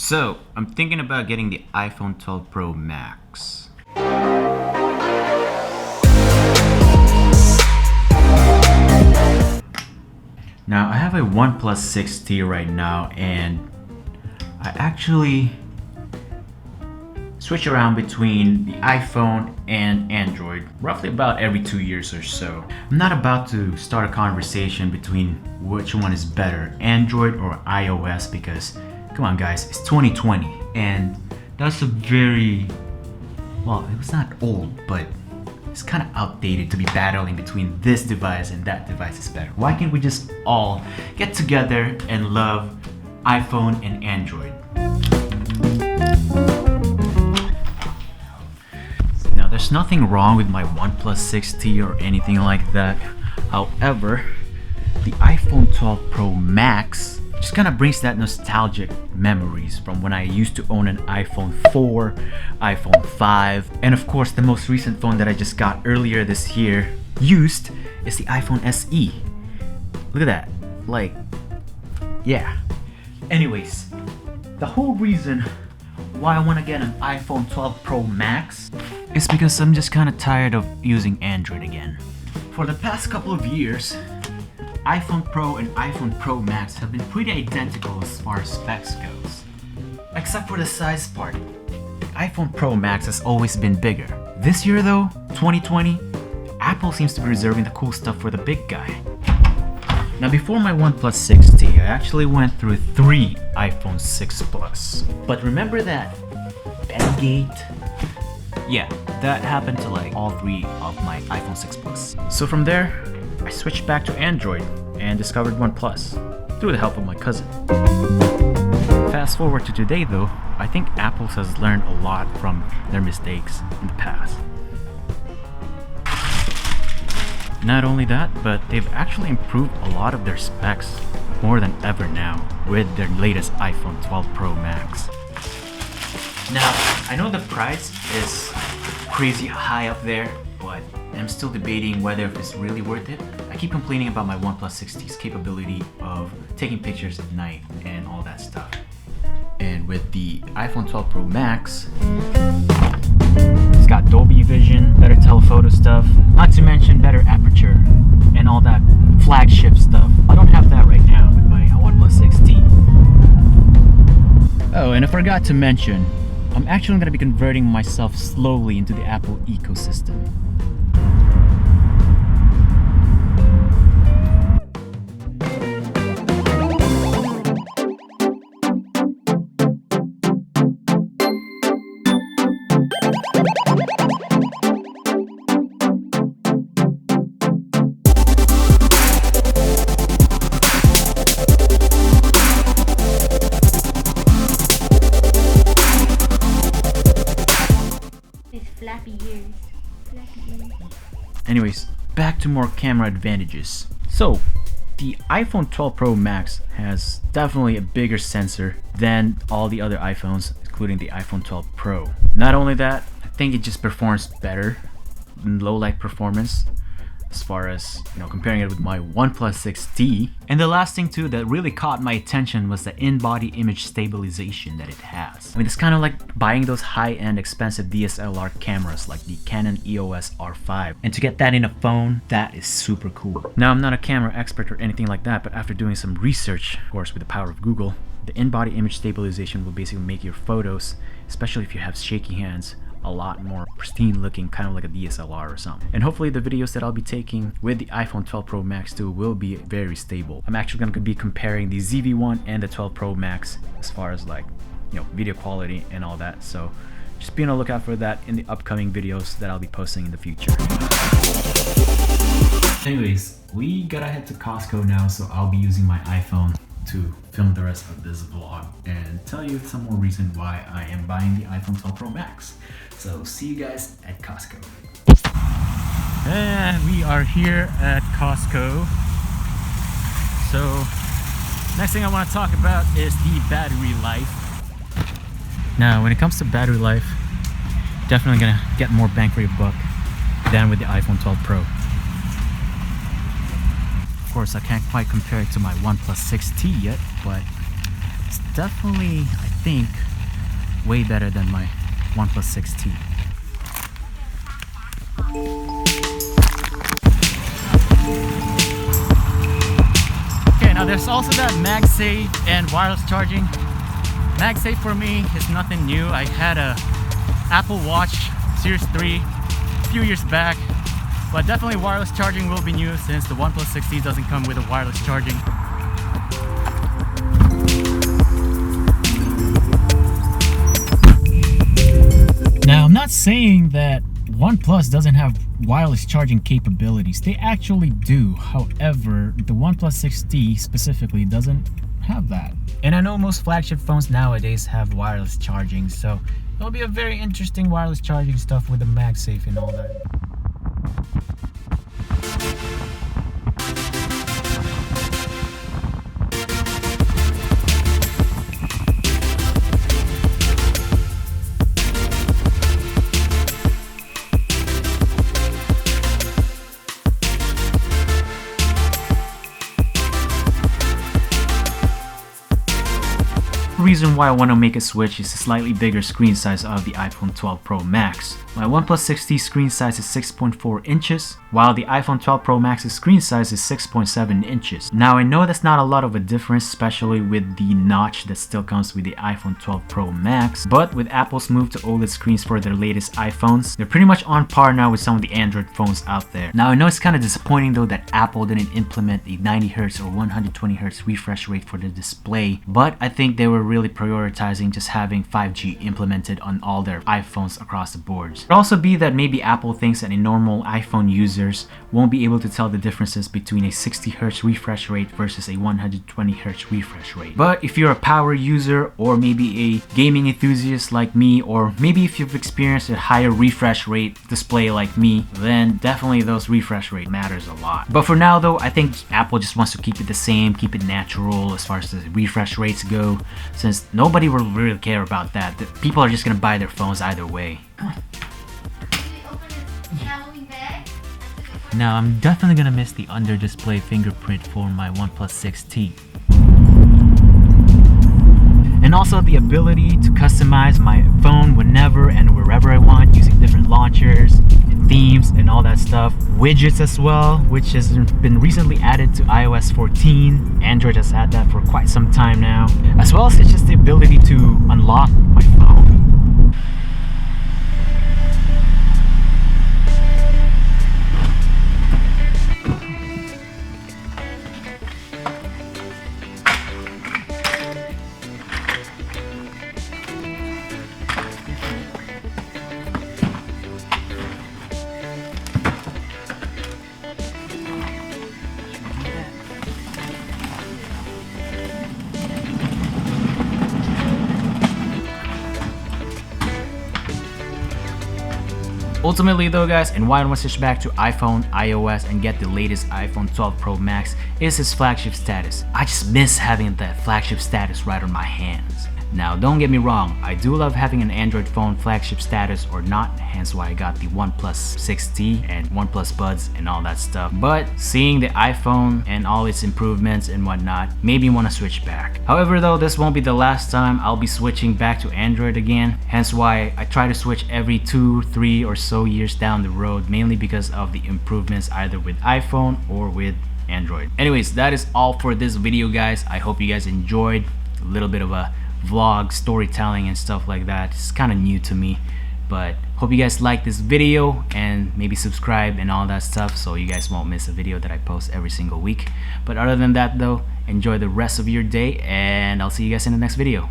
So, I'm thinking about getting the iPhone 12 Pro Max. Now, I have a OnePlus 6T right now, and I actually switch around between the iPhone and Android roughly about every 2 years or so. I'm not about to start a conversation between which one is better, Android or iOS, because come on guys, it's 2020 and that's a very, well, it was not old, but it's kind of outdated to be battling between this device and that device is better. Why can't we just all get together and love iPhone and Android? Now, there's nothing wrong with my OnePlus 6T or anything like that. However, the iPhone 12 Pro Max just kind of brings that nostalgic memories from when I used to own an iPhone 4, iPhone 5, and of course the most recent phone that I just got earlier this year used is the iPhone SE. Look at that, like, yeah. Anyways, the whole reason why I want to get an iPhone 12 Pro Max is because I'm just kind of tired of using Android again. For the past couple of years, iPhone Pro and iPhone Pro Max have been pretty identical as far as specs goes. Except for the size part. The iPhone Pro Max has always been bigger. This year though, 2020, Apple seems to be reserving the cool stuff for the big guy. Now before my OnePlus 6T, I actually went through 3 iPhone 6 Plus. But remember that Bendgate? Yeah, that happened to like all 3 of my iPhone 6 Plus. So from there, I switched back to Android and discovered OnePlus through the help of my cousin. Fast forward to today though, I think Apple has learned a lot from their mistakes in the past. Not only that, but they've actually improved a lot of their specs more than ever now with their latest iPhone 12 Pro Max. Now, I know the price is crazy high up there, but I'm still debating whether it's really worth it. I keep complaining about my OnePlus 6T's capability of taking pictures at night and all that stuff. And with the iPhone 12 Pro Max, it's got Dolby Vision, better telephoto stuff, not to mention better aperture and all that flagship stuff. I don't have that right now with my OnePlus 6T. Oh, and I forgot to mention, I'm actually going to be converting myself slowly into the Apple ecosystem. Anyways, back to more camera advantages. So, the iPhone 12 Pro Max has definitely a bigger sensor than all the other iPhones, including the iPhone 12 Pro. Not only that, I think it just performs better in low light performance as far as, comparing it with my OnePlus 6T. And the last thing too that really caught my attention was the in-body image stabilization that it has. I mean, it's kind of like buying those high-end expensive DSLR cameras like the Canon EOS R5. And to get that in a phone, that is super cool. Now, I'm not a camera expert or anything like that, but after doing some research, of course with the power of Google, the in-body image stabilization will basically make your photos, especially if you have shaky hands, a lot more pristine looking, kind of like a DSLR or something. And hopefully the videos that I'll be taking with the iPhone 12 Pro Max too will be very stable. I'm actually going to be comparing the ZV-1 and the 12 Pro Max as far as like, video quality and all that. So just be on the lookout for that in the upcoming videos that I'll be posting in the future. Anyways, we gotta head to Costco now, so I'll be using my iPhone to film the rest of this vlog and tell you some more reason why I am buying the iPhone 12 Pro Max. So see you guys at Costco. And we are here at Costco. So next thing I want to talk about is the battery life. Now when it comes to battery life, definitely gonna get more bang for your buck than with the iPhone 12 Pro. Of course, I can't quite compare it to my OnePlus 6T yet, but it's definitely, I think, way better than my OnePlus 6T. Okay, now there's also that MagSafe and wireless charging. MagSafe for me is nothing new. I had a Apple Watch Series 3 a few years back, but definitely wireless charging will be new since the OnePlus 6T doesn't come with a wireless charging. Now, I'm not saying that OnePlus doesn't have wireless charging capabilities. They actually do. However, the OnePlus 6T specifically doesn't have that. And I know most flagship phones nowadays have wireless charging, so it'll be a very interesting wireless charging stuff with the MagSafe and all that. Reason why I want to make a switch is the slightly bigger screen size of the iPhone 12 Pro Max. My OnePlus 6T screen size is 6.4 inches, while the iPhone 12 Pro Max's screen size is 6.7 inches. Now I know that's not a lot of a difference, especially with the notch that still comes with the iPhone 12 Pro Max, but with Apple's move to OLED screens for their latest iPhones, they're pretty much on par now with some of the Android phones out there. Now I know it's kind of disappointing though that Apple didn't implement a 90Hz or 120Hz refresh rate for the display, but I think they were really prioritizing just having 5G implemented on all their iPhones across the boards. It could also be that maybe Apple thinks that a normal iPhone users won't be able to tell the differences between a 60Hz refresh rate versus a 120Hz refresh rate. But if you're a power user or maybe a gaming enthusiast like me, or maybe if you've experienced a higher refresh rate display like me, then definitely those refresh rate matters a lot. But for now though, I think Apple just wants to keep it the same, keep it natural as far as the refresh rates go, since nobody will really care about that. The people are just gonna buy their phones either way. Now I'm definitely gonna miss the under display fingerprint for my OnePlus 6T. And also the ability to customize my phone whenever and wherever I want using different launchers and themes and all that stuff. Widgets as well, which has been recently added to iOS 14. Android has had that for quite some time now. As well as it's just the ability to unlock my phone. Ultimately though guys, and why I want to switch back to iPhone, iOS and get the latest iPhone 12 Pro Max is its flagship status. I just miss having that flagship status right on my hands. Now don't get me wrong, I do love having an Android phone flagship status or not, hence why I got the OnePlus 6T and OnePlus Buds and all that stuff. But seeing the iPhone and all its improvements and whatnot made me want to switch back. However though, this won't be the last time I'll be switching back to Android again, hence why I try to switch every 2-3 or so years down the road, mainly because of the improvements either with iPhone or with Android. Anyways, that is all for this video guys. I hope you guys enjoyed a little bit of a vlog, storytelling and stuff like that. It's kind of new to me, but hope you guys like this video and maybe subscribe and all that stuff so you guys won't miss a video that I post every single week. But other than that though, enjoy the rest of your day and I'll see you guys in the next video.